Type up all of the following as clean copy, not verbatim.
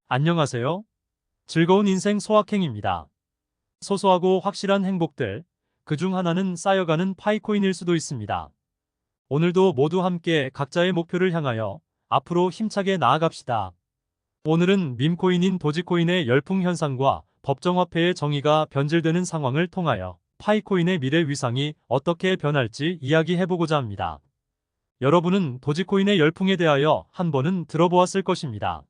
안녕하세요. 즐거운 인생 소확행입니다. 소소하고 확실한 행복들, 그중 하나는 쌓여가는 파이코인일 수도 있습니다. 오늘도 모두 함께 각자의 목표를 향하여 앞으로 힘차게 나아갑시다. 오늘은 밈코인인 도지코인의 열풍 현상과 법정화폐의 정의가 변질되는 상황을 통하여 파이코인의 미래 위상이 어떻게 변할지 이야기해보고자 합니다. 여러분은 도지코인의 열풍에 대하여 한 번은 들어보았을 것입니다.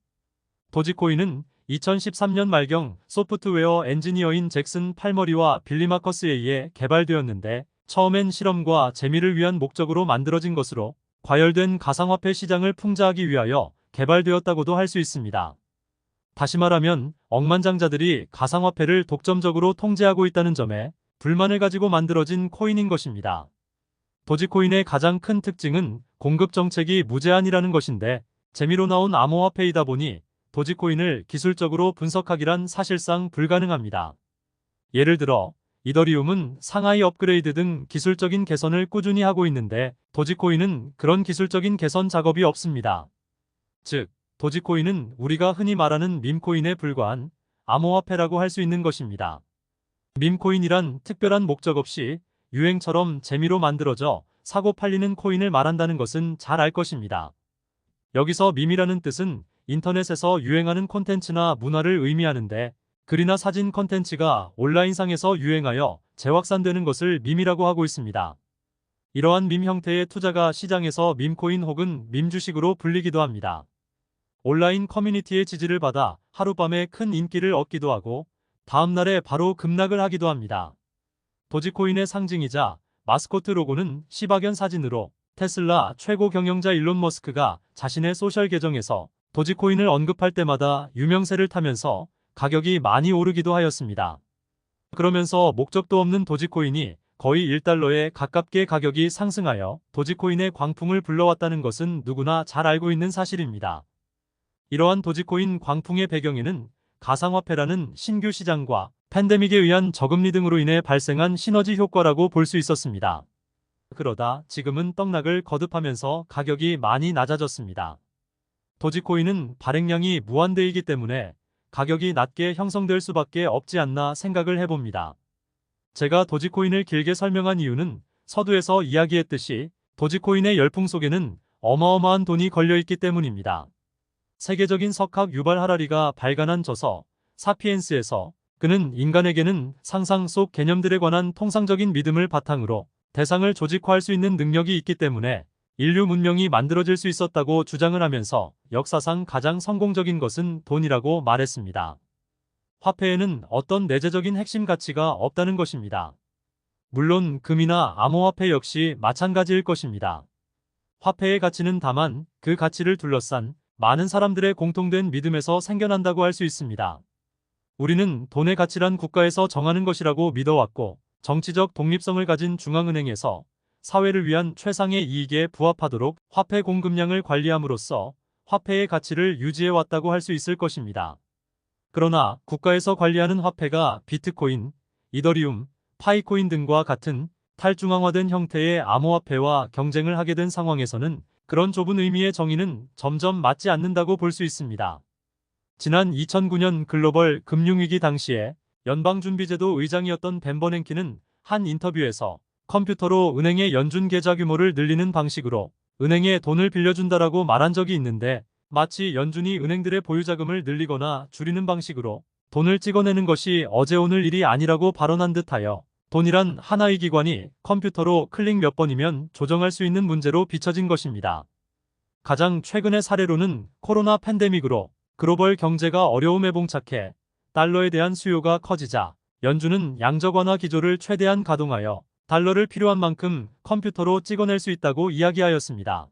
도지코인은 2013년 말경 소프트웨어 엔지니어인 잭슨 팔머리와 빌리 마커스에 의해 개발되었는데, 처음엔 실험과 재미를 위한 목적으로 만들어진 것으로 과열된 가상화폐 시장을 풍자하기 위하여 개발되었다고도 할 수 있습니다. 다시 말하면 억만장자들이 가상화폐를 독점적으로 통제하고 있다는 점에 불만을 가지고 만들어진 코인인 것입니다. 도지코인의 가장 큰 특징은 공급 정책이 무제한이라는 것인데, 재미로 나온 암호화폐이다 보니 도지코인을 기술적으로 분석하기란 사실상 불가능합니다. 예를 들어 이더리움은 상하이 업그레이드 등 기술적인 개선을 꾸준히 하고 있는데, 도지코인은 그런 기술적인 개선 작업이 없습니다. 즉, 도지코인은 우리가 흔히 말하는 밈코인에 불과한 암호화폐라고 할 수 있는 것입니다. 밈코인이란 특별한 목적 없이 유행처럼 재미로 만들어져 사고 팔리는 코인을 말한다는 것은 잘 알 것입니다. 여기서 밈이라는 뜻은 인터넷에서 유행하는 콘텐츠나 문화를 의미하는데, 글이나 사진 콘텐츠가 온라인상에서 유행하여 재확산되는 것을 밈이라고 하고 있습니다. 이러한 밈 형태의 투자가 시장에서 밈코인 혹은 밈주식으로 불리기도 합니다. 온라인 커뮤니티의 지지를 받아 하룻밤에 큰 인기를 얻기도 하고 다음날에 바로 급락을 하기도 합니다. 도지코인의 상징이자 마스코트 로고는 시바견 사진으로, 테슬라 최고 경영자 일론 머스크가 자신의 소셜 계정에서 도지코인을 언급할 때마다 유명세를 타면서 가격이 많이 오르기도 하였습니다. 그러면서 목적도 없는 도지코인이 거의 1달러에 가깝게 가격이 상승하여 도지코인의 광풍을 불러왔다는 것은 누구나 잘 알고 있는 사실입니다. 이러한 도지코인 광풍의 배경에는 가상화폐라는 신규 시장과 팬데믹에 의한 저금리 등으로 인해 발생한 시너지 효과라고 볼 수 있었습니다. 그러다 지금은 떡락을 거듭하면서 가격이 많이 낮아졌습니다. 도지코인은 발행량이 무한대이기 때문에 가격이 낮게 형성될 수밖에 없지 않나 생각을 해봅니다. 제가 도지코인을 길게 설명한 이유는 서두에서 이야기했듯이 도지코인의 열풍 속에는 어마어마한 돈이 걸려있기 때문입니다. 세계적인 석학 유발 하라리가 발간한 저서 사피엔스에서 그는 인간에게는 상상 속 개념들에 관한 통상적인 믿음을 바탕으로 대상을 조직화할 수 있는 능력이 있기 때문에 인류 문명이 만들어질 수 있었다고 주장을 하면서 역사상 가장 성공적인 것은 돈이라고 말했습니다. 화폐에는 어떤 내재적인 핵심 가치가 없다는 것입니다. 물론 금이나 암호화폐 역시 마찬가지일 것입니다. 화폐의 가치는 다만 그 가치를 둘러싼 많은 사람들의 공통된 믿음에서 생겨난다고 할 수 있습니다. 우리는 돈의 가치란 국가에서 정하는 것이라고 믿어왔고, 정치적 독립성을 가진 중앙은행에서 사회를 위한 최상의 이익에 부합하도록 화폐 공급량을 관리함으로써 화폐의 가치를 유지해왔다고 할 수 있을 것입니다. 그러나 국가에서 관리하는 화폐가 비트코인, 이더리움, 파이코인 등과 같은 탈중앙화된 형태의 암호화폐와 경쟁을 하게 된 상황에서는 그런 좁은 의미의 정의는 점점 맞지 않는다고 볼 수 있습니다. 지난 2009년 글로벌 금융위기 당시에 연방준비제도 의장이었던 벤 버냉키는 한 인터뷰에서 컴퓨터로 은행의 연준 계좌 규모를 늘리는 방식으로 은행에 돈을 빌려준다라고 말한 적이 있는데, 마치 연준이 은행들의 보유자금을 늘리거나 줄이는 방식으로 돈을 찍어내는 것이 어제 오늘 일이 아니라고 발언한 듯하여 돈이란 하나의 기관이 컴퓨터로 클릭 몇 번이면 조정할 수 있는 문제로 비춰진 것입니다. 가장 최근의 사례로는 코로나 팬데믹으로 글로벌 경제가 어려움에 봉착해 달러에 대한 수요가 커지자 연준은 양적 완화 기조를 최대한 가동하여 달러를 필요한 만큼 컴퓨터로 찍어낼 수 있다고 이야기하였습니다.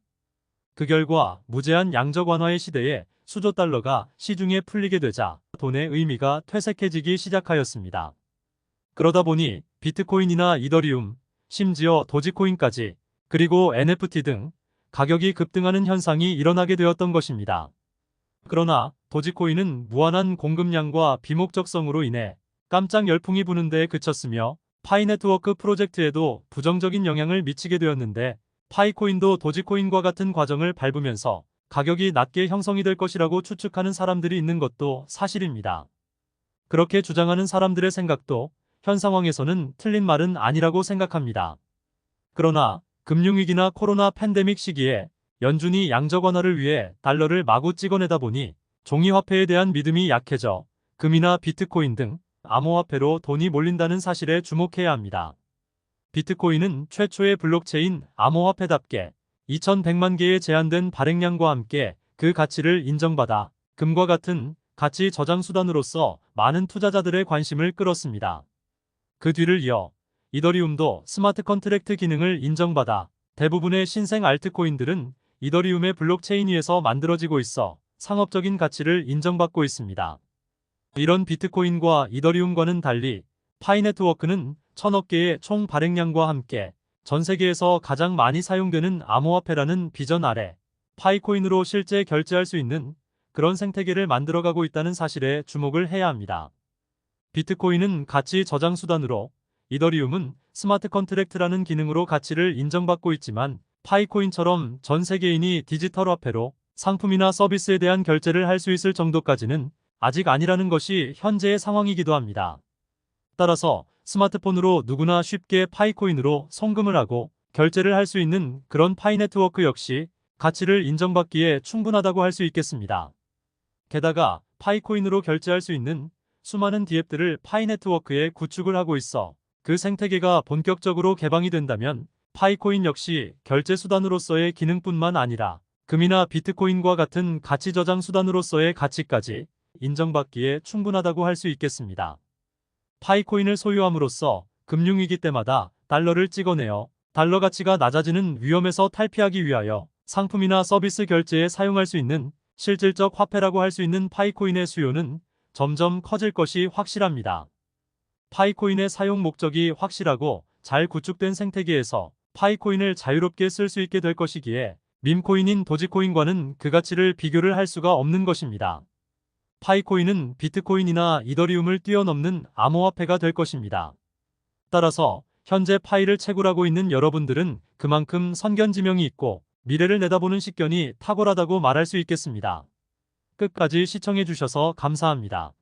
그 결과 무제한 양적 완화의 시대에 수조 달러가 시중에 풀리게 되자 돈의 의미가 퇴색해지기 시작하였습니다. 그러다 보니 비트코인이나 이더리움, 심지어 도지코인까지, 그리고 NFT 등 가격이 급등하는 현상이 일어나게 되었던 것입니다. 그러나 도지코인은 무한한 공급량과 비목적성으로 인해 깜짝 열풍이 부는 데에 그쳤으며, 파이네트워크 프로젝트에도 부정적인 영향을 미치게 되었는데, 파이코인도 도지코인과 같은 과정을 밟으면서 가격이 낮게 형성이 될 것이라고 추측하는 사람들이 있는 것도 사실입니다. 그렇게 주장하는 사람들의 생각도 현 상황에서는 틀린 말은 아니라고 생각합니다. 그러나 금융위기나 코로나 팬데믹 시기에 연준이 양적 완화를 위해 달러를 마구 찍어내다 보니 종이화폐에 대한 믿음이 약해져 금이나 비트코인 등 암호화폐로 돈이 몰린다는 사실에 주목해야 합니다. 비트코인은 최초의 블록체인 암호화폐답게 2100만 개의 제한된 발행량과 함께 그 가치를 인정받아 금과 같은 가치 저장 수단으로서 많은 투자자들의 관심을 끌었습니다. 그 뒤를 이어 이더리움도 스마트 컨트랙트 기능을 인정받아 대부분의 신생 알트코인들은 이더리움의 블록체인 위에서 만들어지고 있어 상업적인 가치를 인정받고 있습니다. 이런 비트코인과 이더리움과는 달리 파이네트워크는 1000억 개의 총 발행량과 함께 전 세계에서 가장 많이 사용되는 암호화폐라는 비전 아래 파이코인으로 실제 결제할 수 있는 그런 생태계를 만들어가고 있다는 사실에 주목을 해야 합니다. 비트코인은 가치 저장 수단으로, 이더리움은 스마트 컨트랙트라는 기능으로 가치를 인정받고 있지만 파이코인처럼 전 세계인이 디지털 화폐로 상품이나 서비스에 대한 결제를 할 수 있을 정도까지는 아직 아니라는 것이 현재의 상황이기도 합니다. 따라서 스마트폰으로 누구나 쉽게 파이코인으로 송금을 하고 결제를 할 수 있는 그런 파이네트워크 역시 가치를 인정받기에 충분하다고 할 수 있겠습니다. 게다가 파이코인으로 결제할 수 있는 수많은 디앱들을 파이네트워크에 구축을 하고 있어 그 생태계가 본격적으로 개방이 된다면 파이코인 역시 결제 수단으로서의 기능뿐만 아니라 금이나 비트코인과 같은 가치 저장 수단으로서의 가치까지 인정받기에 충분하다고 할 수 있겠습니다. 파이코인을 소유함으로써 금융위기 때마다 달러를 찍어내어 달러 가치가 낮아지는 위험에서 탈피하기 위하여 상품이나 서비스 결제에 사용할 수 있는 실질적 화폐라고 할 수 있는 파이코인의 수요는 점점 커질 것이 확실합니다. 파이코인의 사용 목적이 확실하고 잘 구축된 생태계에서 파이코인을 자유롭게 쓸 수 있게 될 것이기에 밈코인인 도지코인과는 그 가치를 비교를 할 수가 없는 것입니다. 파이코인은 비트코인이나 이더리움을 뛰어넘는 암호화폐가 될 것입니다. 따라서 현재 파이를 채굴하고 있는 여러분들은 그만큼 선견지명이 있고 미래를 내다보는 식견이 탁월하다고 말할 수 있겠습니다. 끝까지 시청해주셔서 감사합니다.